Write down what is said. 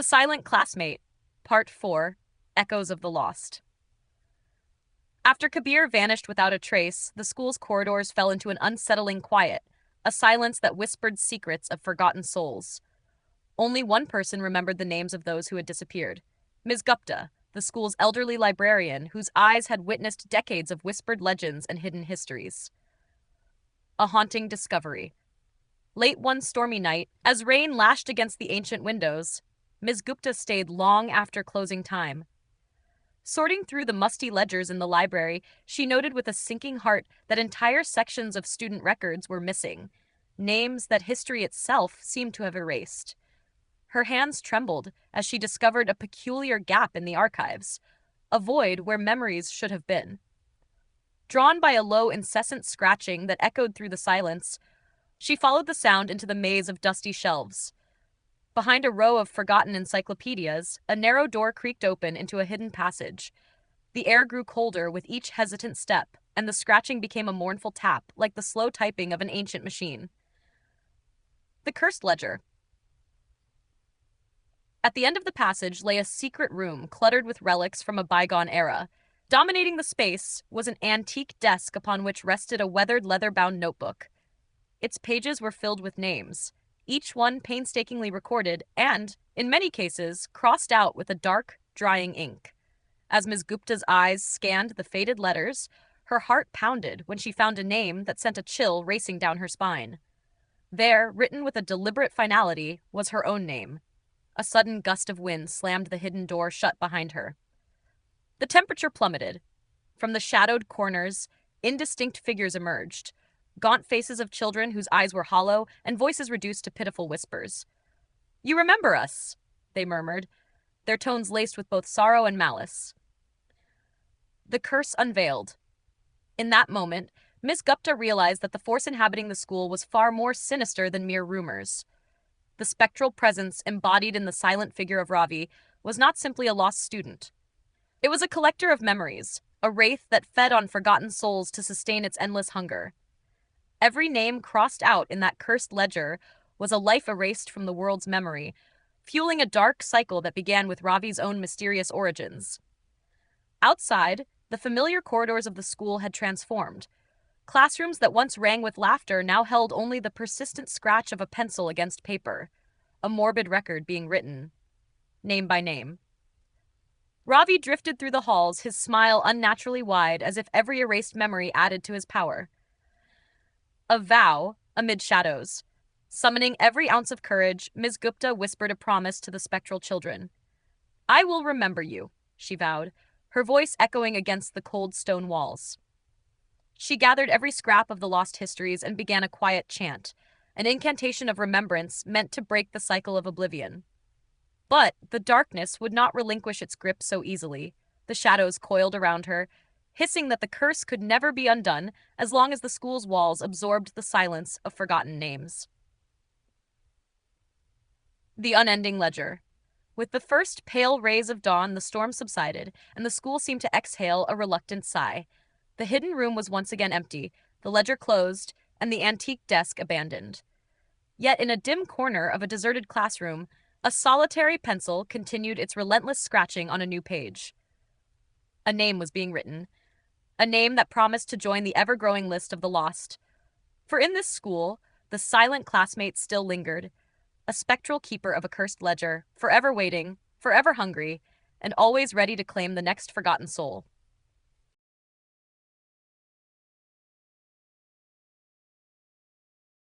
The Silent Classmate, Part 4, Echoes of the Lost. After Kabir vanished without a trace, the school's corridors fell into an unsettling quiet, a silence that whispered secrets of forgotten souls. Only one person remembered the names of those who had disappeared: Ms. Gupta, the school's elderly librarian whose eyes had witnessed decades of whispered legends and hidden histories. A haunting discovery. Late one stormy night, as rain lashed against the ancient windows, Ms. Gupta stayed long after closing time. Sorting through the musty ledgers in the library, she noted with a sinking heart that entire sections of student records were missing, names that history itself seemed to have erased. Her hands trembled as she discovered a peculiar gap in the archives, a void where memories should have been. Drawn by a low, incessant scratching that echoed through the silence, she followed the sound into the maze of dusty shelves. Behind a row of forgotten encyclopedias, a narrow door creaked open into a hidden passage. The air grew colder with each hesitant step, and the scratching became a mournful tap, like the slow typing of an ancient machine. The Cursed Ledger. At the end of the passage lay a secret room cluttered with relics from a bygone era. Dominating the space was an antique desk upon which rested a weathered leather-bound notebook. Its pages were filled with names, each one painstakingly recorded and, in many cases, crossed out with a dark, drying ink. As Ms. Gupta's eyes scanned the faded letters, her heart pounded when she found a name that sent a chill racing down her spine. There, written with a deliberate finality, was her own name. A sudden gust of wind slammed the hidden door shut behind her. The temperature plummeted. From the shadowed corners, indistinct figures emerged, gaunt faces of children whose eyes were hollow and voices reduced to pitiful whispers. "You remember us," they murmured, their tones laced with both sorrow and malice. The curse unveiled. In that moment, Miss Gupta realized that the force inhabiting the school was far more sinister than mere rumors. The spectral presence embodied in the silent figure of Ravi was not simply a lost student. It was a collector of memories, a wraith that fed on forgotten souls to sustain its endless hunger. Every name crossed out in that cursed ledger was a life erased from the world's memory, fueling a dark cycle that began with Ravi's own mysterious origins. Outside, the familiar corridors of the school had transformed. Classrooms that once rang with laughter now held only the persistent scratch of a pencil against paper, a morbid record being written, name by name. Ravi drifted through the halls, his smile unnaturally wide, as if every erased memory added to his power. A vow amid shadows. Summoning every ounce of courage, Ms. Gupta whispered a promise to the spectral children. "I will remember you," she vowed, her voice echoing against the cold stone walls. She gathered every scrap of the lost histories and began a quiet chant, an incantation of remembrance meant to break the cycle of oblivion. But the darkness would not relinquish its grip so easily. The shadows coiled around her, hissing that the curse could never be undone as long as the school's walls absorbed the silence of forgotten names. The Unending Ledger. With the first pale rays of dawn, the storm subsided, and the school seemed to exhale a reluctant sigh. The hidden room was once again empty, the ledger closed, and the antique desk abandoned. Yet in a dim corner of a deserted classroom, a solitary pencil continued its relentless scratching on a new page. A name was being written, a name that promised to join the ever-growing list of the lost. For in this school, the silent classmate still lingered, a spectral keeper of a cursed ledger, forever waiting, forever hungry, and always ready to claim the next forgotten soul.